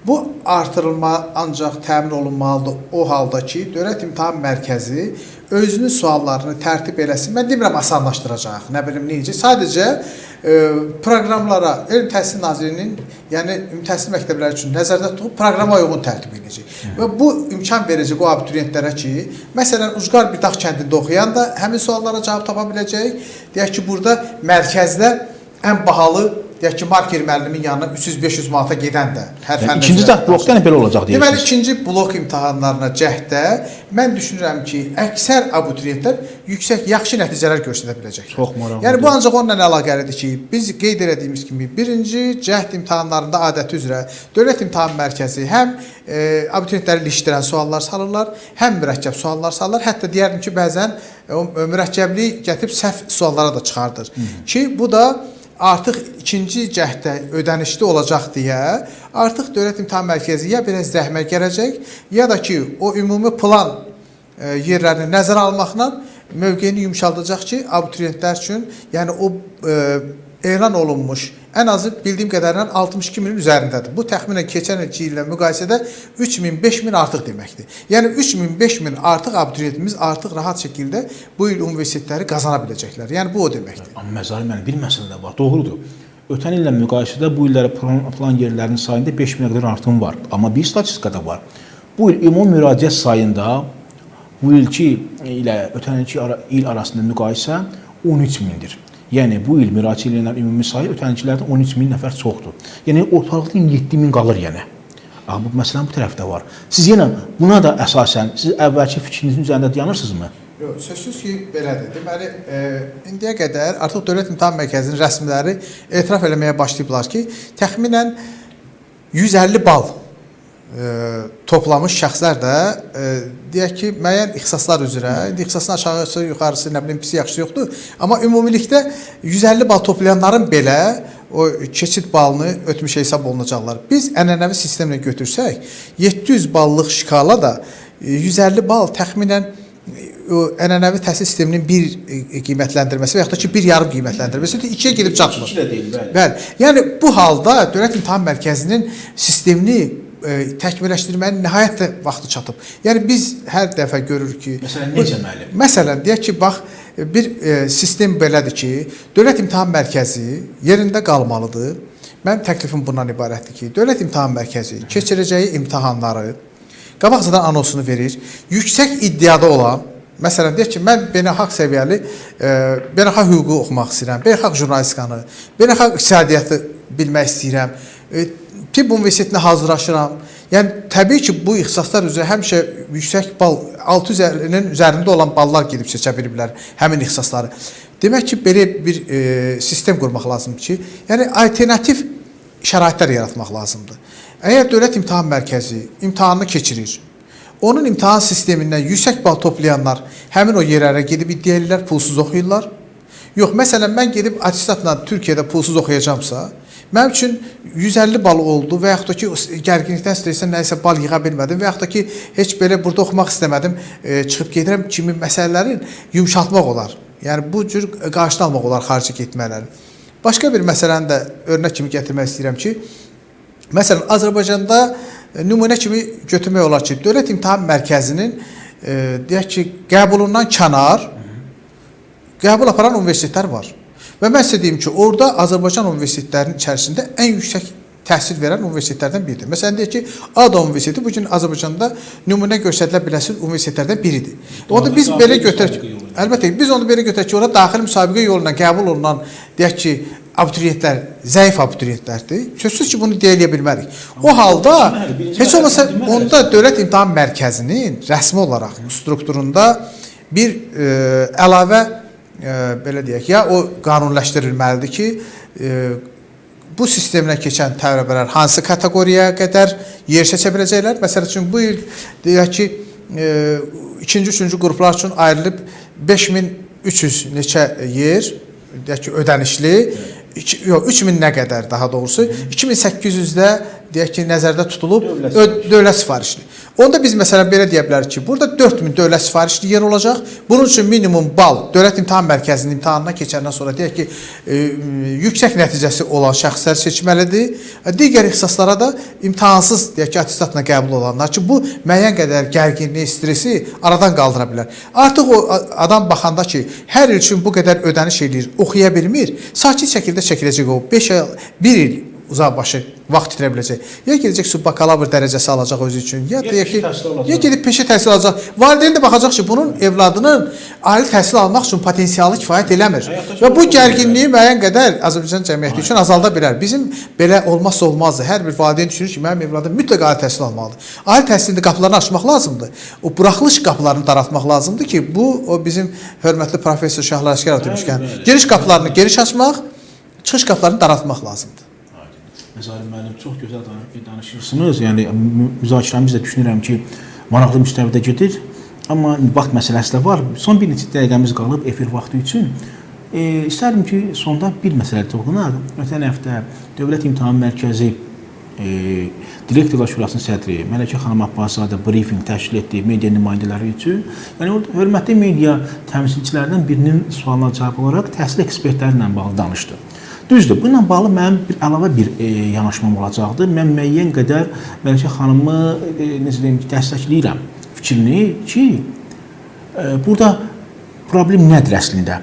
Bu artırılma ancaq təmin olunmalıdır o halda ki, Dövlət İmtahan Mərkəzi özünün suallarını tərtib eləsin. Mən demirəm asanlaşdıracaq, nə bilim necə. Sadəcə proqramlara Elm Təhsil Nazirliyinin, yəni ümumi təhsil məktəbləri üçün nəzərdə tutub proqrama uyğun tərtib edəcək. Və bu imkan verəcək o abituriyentlərə ki, məsələn, Ucqar Birdağ kəndində oxuyan da həmin suallara cavab tapa biləcək. Deyək ki, burada mərkəzdə ən bahalı deyək ki, marker müəllimin yanına 300-500 manata gedən də hər fəndə. İkinci cəhd blokda belə olacaq deyirsiniz. Deməli, ikinci blok imtahanlarına cəhdə mən düşünürəm ki, əksər abituriyentlər yaxşı nəticələr göstərə biləcəklər. Çox maraqlıdır. Yəni, bu ancaq onunla əlaqəlidir ki, biz qeyd elədiyimiz kimi, birinci cəhd imtahanlarında adəti üzrə Dövlət İmtahan Mərkəzi həm abituriyentləri ilişdirən suallar salırlar, həm mürəkkəb suallar salırlar, hətta deyərdim ki, bəzən mürəkkəblik gətirib səhv suallara da çıxardır. Ki, bu da artıq ikinci cəhddə ödənişli olacaq deyə artıq Dövlət İmtahan Mərkəzi ya biraz zəhmət gələcək, ya da ki, o ümumi plan yerlərini nəzərə almaqla mövqeyini yumşaldacaq ki, abituriyentlər üçün, yəni o elan olunmuş ən azı bildiyim qədərilə 62 minin üzərindədir. Bu təxminən keçən il ilə müqayisədə 3000-5000 artıq deməkdir. Yəni 3000-5000 artıq abituriyentimiz artıq rahat şəkildə bu il universitetləri qazana biləcəklər. Yəni bu o deməkdir. Amma məzali mənim bir məsələ də var, doğrudur. Ötən illə müqayisədə bu illərə plan yerlərinin sayında 5000-ə qədər artım var. Amma bir statistikada var. Bu il ümumi müraciət sayında bu ilki ilə ötən ilki il arasında müqayisə 13 mindir. Yəni bu il müraciət edilən ümumi sayı ötən illərdən 13.000 nəfər çoxdur. Yəni ortalıqda 7.000 qalır yenə. Bu məsələn bu tərəfdə var. Siz yenə buna da əsasən siz əvvəlki fikrinizin üzərində dayanırsınızmı? Yox, sözsüz ki, belədir. Deməli, indiyə qədər artıq Dövlət İmtahan Mərkəzinin rəsmiləri etiraf eləməyə başlayıblar ki, təxminən 150 bal toplamış şəxslər də deyək ki, müəyyən ixtisaslar üzrə, indi ixtisasın aşağısı, yuxarısı, nə bilim, pisi yaxşı yoxdur. Amma ümumilikdə 150 bal toplayanların belə o keçid balını ötmüş hesab olunacaqlar. Biz ənənəvi sistemlə götürsək, 700 ballıq şkala da 150 bal təxminən o ənənəvi təhsil sisteminin bir qiymətləndirməsi və yaxud da ki, bir yarım qiymətləndirməsi ikiyə gedib çatmır. Bəli. Yəni bu halda Dövlət İmtahan Mərkəzinin sistemini təkmilləşdirmənin nəhayət də vaxtı çatıb. Yəni biz hər dəfə görürük ki, məsələn necə müəllim? Məsələn deyək ki, bax bir sistem belədir ki, Dövlət İmtahan Mərkəzi yerində qalmalıdır. Mənim təklifim bundan ibarətdir ki, Dövlət İmtahan Mərkəzi keçirəcəyi imtahanları qabaqcadan anonsunu verir. Yüksək iddiada olan, məsələn deyək ki, mən beynəlxalq səviyyəli beynəlxalq hüququ oxumaq istəyirəm, beynəlxalq jurnalistikanı, beynəlxalq iqtisadiyyatı bilmək istəyirəm. Tibb universitetinə hazırlaşıram. Yəni təbii ki, bu ixtisaslar üzrə həmişə yüksək bal 650-nin üzərində olan ballar gedib seçə biliblər həmin ixtisasları. Demək ki, belə bir sistem qurmaq lazımdır ki, yəni alternativ şəraitlər yaratmaq lazımdır. Əgər Dövlət İmtahan Mərkəzi imtahanını keçirir, onun imtahan sistemindən yüksək bal toplayanlar həmin o yerlərə gedib iddia edirlər, pulsuz oxuyurlar. Yox, məsələn, mən gedib atestatla Türkiyədə pulsuz oxuyacamsa, mənim üçün 150 bal oldu və yaxud da ki, gərginlikdən, stresdən nəyisə bal yığa bilmədim və yaxud da ki, heç belə burada oxumaq istəmədim, çıxıb gedirəm kimi məsələlərin yumşaltmaq olar. Yəni, bu cür qarşını almaq olar xarici getmələrin. Başqa bir məsələni də örnək kimi gətirmək istəyirəm ki, məsələn, Azərbaycanda nümunə kimi götürmək olar ki, Dövlət İmtahan Mərkəzinin deyək ki, qəbulundan kənar qəbul aparan universitetlər var. Və mən sizə deyim ki, orada Azərbaycan universitetlərinin içərisində ən yüksək təhsil verən universitetlərdən biridir. Məsələn, deyək ki, ADA Universiteti bugün Azərbaycanda nümunə göstərilə biləcək universitetlərdən biridir. Onu biz belə götürək, əlbəttə, biz onu belə götürək ki, orada daxili müsabiqə yoluna qəbul olunan, deyək ki, abituriyentlər, zəif abituriyentlərdir. Sözsüz ki, bunu deyə bilmərik. O halda, heç olmasa, onda Dövlət İmtahan Mərkəzinin rəsmi olaraq strukturunda bir əlavə belə deyək, ya o qanunləşdirilməlidir ki, bu sistemlə keçən tələbələr hansı kateqoriyaya qədər yer seçə biləcəklər? Məsəl üçün, bu il deyək ki, ikinci, üçüncü qruplar üçün ayrılıb 5300 neçə yer, deyək ki, ödənişli, yox, 3000 nə qədər daha doğrusu, 2800-də deyək ki, nəzərdə tutulub dövlət sifarişli. Onda biz məsələn belə deyə bilərik ki, burada 4000 dövlət sifarişli yer olacaq. Bunun üçün minimum bal Dövlət İmtahan Mərkəzinin imtahanına keçəndən sonra deyək ki, yüksək nəticəsi olan şəxslər seçməlidir. Digər ixtisaslara da imtahansız deyək ki, atestatla qəbul olanlar ki, bu müəyyən qədər gərginliyi, stresi aradan qaldıra bilər. Artıq o adam baxanda ki, hər il üçün bu qədər ödəniş edir, oxuya bilmir, sakit şəkildə çəkiləcək o 5 il, 1 il uzaqbaşı vaxt itirə biləcək. Ya gedəcək subakalavr dərəcəsi alacaq özü üçün, ya deyək ki, ya gedib peşə təhsil alacaq. Valideyn də baxacaq ki, bunun evladının ali təhsil almaq üçün potensialı kifayət eləmir. Və bu gərginliyi müəyyən qədər Azərbaycan cəmiyyəti üçün azalda bilər. Bizim belə olmazsa olmazdır. Hər bir valideyn düşünür ki, mənim evladım mütləq ali təhsil almalıdır. Ali təhsildə qapılarını açmaq lazımdır. O buraxılış qapılarını daraltmaq lazımdır ki, bu o bizim hörmətli professor Şahlar Əsgərov demişkən, giriş qapılarını geniş açmaq, çıxış qapılarını daraltmaq lazımdır. Zalim müəllim, çox gözəl danışırsınız. Yəni müzakirəmiz də düşünürəm ki, maraqlı müstəvidə gedir. Amma vaxt məsələsi də var. Son bir neçə dəqiqəmiz qalıb efir vaxtı üçün. İstərdim ki, sonda bir məsələ toxunaq. Ötən həftə Dövlət İmtahan Mərkəzi Direktorlar Şurasının sədri Mələkə xanım Abbaszadə briefing təşkil etdi media nümayəndələri üçün. Yəni orada hörmətli media təmsilçilərindən birinin sualına cavab olaraq təhsil ekspertləri ilə bağlı danışdı. Düzdür, bununla bağlı mənim əlavə bir yanaşmam olacaqdır. Mən müəyyən qədər Mələkə xanımı necə deyim ki, dəstəkləyirəm fikrini ki, burada problem nədir əslində?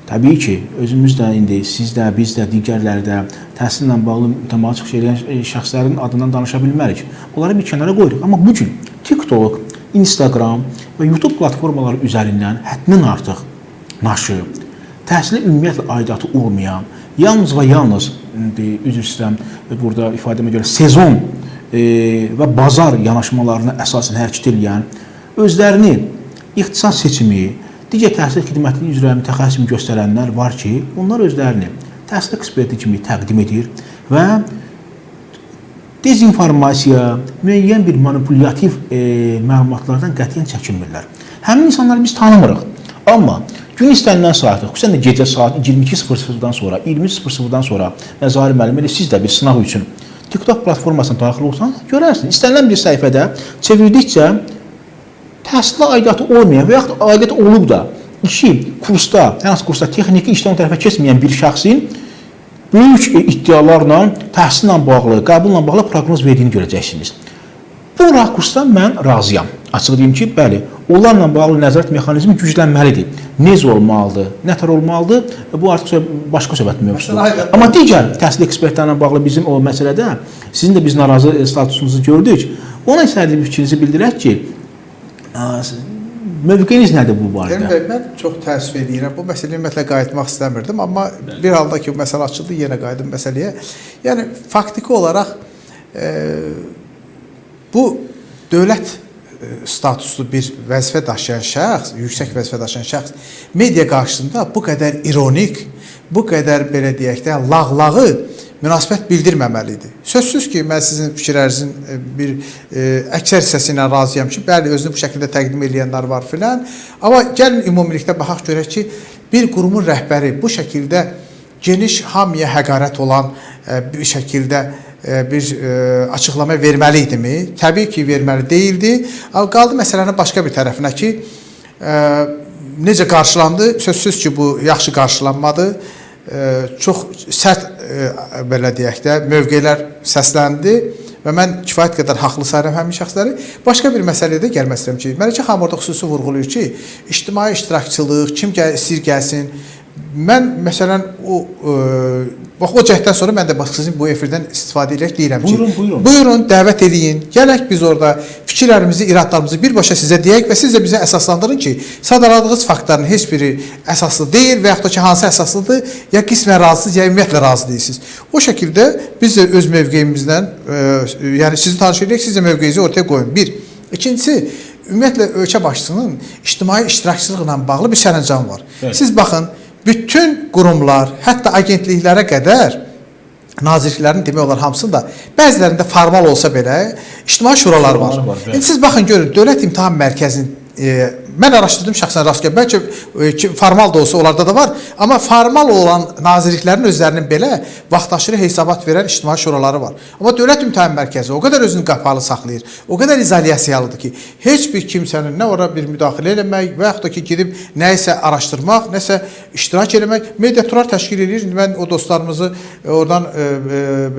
Təbii ki, özümüz də indi, siz də, biz də, digərləri də təhsillə bağlı mütəmadi çıxış edən şəxslərin adından danışa bilmərik. Onları bir kənara qoyuruq. Amma bugün TikTok, Instagram və YouTube platformaları üzərindən həddindən artıq naşı, təhsilə ümumiyyətlə aidiyyatı olmayan, yalnız və yalnız üzr istəyirəm burada ifadəmə görə sezon və bazar yanaşmalarına əsasən hərəkət edən, özlərini ixtisas seçimi, digər təhsil xidmətinin üzrə mütəxəssis göstərənlər var ki, onlar özlərini təhsil eksperti kimi təqdim edir və dezinformasiya, müəyyən bir manipulyativ məlumatlardan qətiyyən çəkinmirlər. Həmin insanları biz tanımırıq. Amma gün istənilən saatı, xüsusən də gecə saat 22:00-dan sonra, 20:00-dan sonra Nəzari müəllim, elə siz də bir sınaq üçün TikTok platformasına daxil olsanız, görərsiniz. İstənilən bir səhifədə çevirdikcə təhsilə aidiyyatı olmayan və yaxud aidiyyatı olub da kursda, hər hansı kursda texniki işdən o tərəfə keçməyən bir şəxsin böyük iddialarla təhsillə bağlı, qəbulla bağlı proqnoz verdiyini görəcəksiniz. Bu rakursdan mən razıyam. Açıq deyim ki, bəli, onlarla bağlı nəzarət mexanizmi güclənməlidir. Necə olmalıdır, nətər olmalıdır, bu artıq başqa söhbət mövzusudur. Amma digər təhsil ekspertlərlə bağlı bizim o məsələdə sizin də biz narazı statusunuzu gördük. Ona istədiyim fikrinizi bildirək ki, mövqeyiniz nədir bu barədə? Mən çox təəssüf edirəm. Bu məsələyə ümumiyyətlə qayıtmaq istəmirdim, amma bir halda ki, bu məsələ açıldı, yenə qayıdım məsələyə. Yəni, faktiki olaraq bu dövlət statuslu bir vəzifə daşıyan şəxs, yüksək vəzifə daşıyan şəxs media qarşısında bu qədər ironik, bu qədər belə deyək də lağlağı münasibət bildirməməlidir. Sözsüz ki, mən sizin fikirlərinizin bir əksər hissəsi ilə razıyam ki, bəli, özünü bu şəkildə təqdim edənlər var filan. Amma gəlin ümumilikdə baxaq görək ki, bir qurumun rəhbəri bu şəkildə geniş hamıya həqarət olan bir şəkildə bir açıqlama verməli idimi? Təbii ki, verməli deyildi. Qaldı məsələnin başqa bir tərəfinə ki, necə qarşılandı? Sözsüz ki, bu yaxşı qarşılanmadı. Çox sərt, belə deyək də, mövqelər səsləndi və mən kifayət qədər haqlı sayıram həmin şəxsləri. Başqa bir məsələyə də gəlmək istəyirəm ki, Məlikə xanım orada xüsusi vurğulayır ki, ictimai iştirakçılıq, kim istəyir gəlsin. Mən məsələn bax o cəhddən sonra mən də sizin bu efirdən istifadə edərək deyirəm ki, buyurun, dəvət edin, gələk biz orada fikirlərimizi, iradlarımızı birbaşa sizə deyək və siz də bizə əsaslandırın ki, sadaladığınız faktların heç biri əsaslı deyil və yaxud da ki, hansı əsaslıdır, ya qismən razısınız, ya ümumiyyətlə razı deyilsiniz. O şəkildə biz də öz mövqeyimizdən, yəni sizi tanış edək, siz də mövqeyinizi ortaya qoyun. Bir. İkincisi, ümumiyyətlə ölkə başçısının ictimai iştirakçılıqla bağlı bir sərəncam var. Evet. Siz baxın, bütün qurumlar, hətta agentliklərə qədər nazirliklərin demək olar hamısında bəzilərində formal olsa belə ictimai şuralar var. Siz baxın görün, Dövlət İmtahan Mərkəzinin mən araşdırdım şəxsən rast gəldim. Bəlkə formal da olsa onlarda da var, amma formal olan nazirliklərin özlərinin belə vaxtaşırı hesabat verən ictimai şuraları var. Amma Dövlət İmtahan Mərkəzi o qədər özünü qapalı saxlayır, o qədər izolasiyalıdır ki, heç bir kimsənin nə ora bir müdaxilə eləmək və yaxud da ki, gedib nəyisə araşdırmaq, nəsə iştirak eləmək, mediaturlar təşkil edir. Mən o dostlarımızı oradan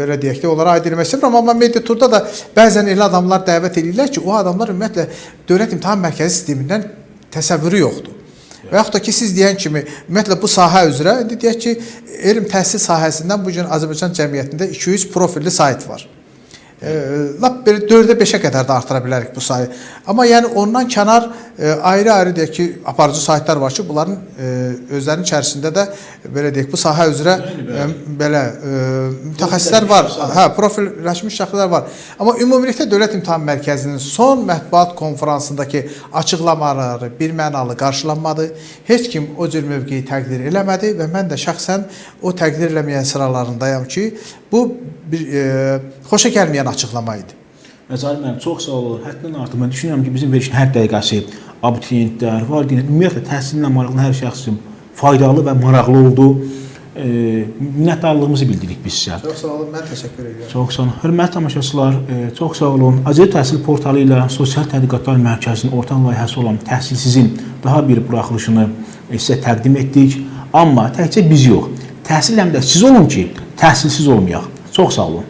belə deyək də, onlara aid eləmək istəmirəm, amma mediaturda da bəzən elə adamlar dəvət edirlər ki, o adamlar ümumiyyətlə Dövlət İmtahan Mərkəzi sistemindən təsəvvürü yoxdur. Və yaxud da ki, siz deyən kimi, ümumiyyətlə bu sahə üzrə, indi deyək ki, elm təhsil sahəsindən bugün Azərbaycan cəmiyyətində 200 profilli sayt var. Lap belə 4-ə 5-ə qədər də artıra bilərik bu sayı. Amma yəni ondan kənar ayrı-ayrı deyək ki, aparıcı saytlar var ki, bunların özlərinin içərisində də belə deyək, bu sahə üzrə belə mütəxəssislər var, profilləşmiş şəxslər var. Amma ümumilikdə Dövlət İmtahan Mərkəzinin son mətbuat konferansındakı açıqlamaları birmənalı qarşılanmadı. Heç kim o cür mövqeyi təqdir eləmədi və mən də şəxsən o təqdir eləməyən sıralarındayam ki, bu bir xoşa gəlməyən açıqlama idi. Nəzari müəllim, çox sağ olun. Həddindən artıq mən düşünürəm ki, bizim verilişin hər dəqiqəsi abituriyentlər, valideynlər, ümumiyyətlə təhsillə maraqlı hər şəxs üçün faydalı və maraqlı oldu. Minnətdarlığımızı bildiririk biz sizə. Çox sağ olun, mən təşəkkür edirəm. Çox sağ olun. Hörmətli tamaşaçılar, çox sağ olun. Azərbaycan Təhsil Portalı ilə Sosial Tədqiqatlar Mərkəzinin ortaq layihəsi olan Təhsilsizin daha bir buraxılışını sizə təqdim etdik. Amma təkcə biz yox, təhsil həm də siz olun ki, təhsilsiz olmayaq. Çox sağ olun.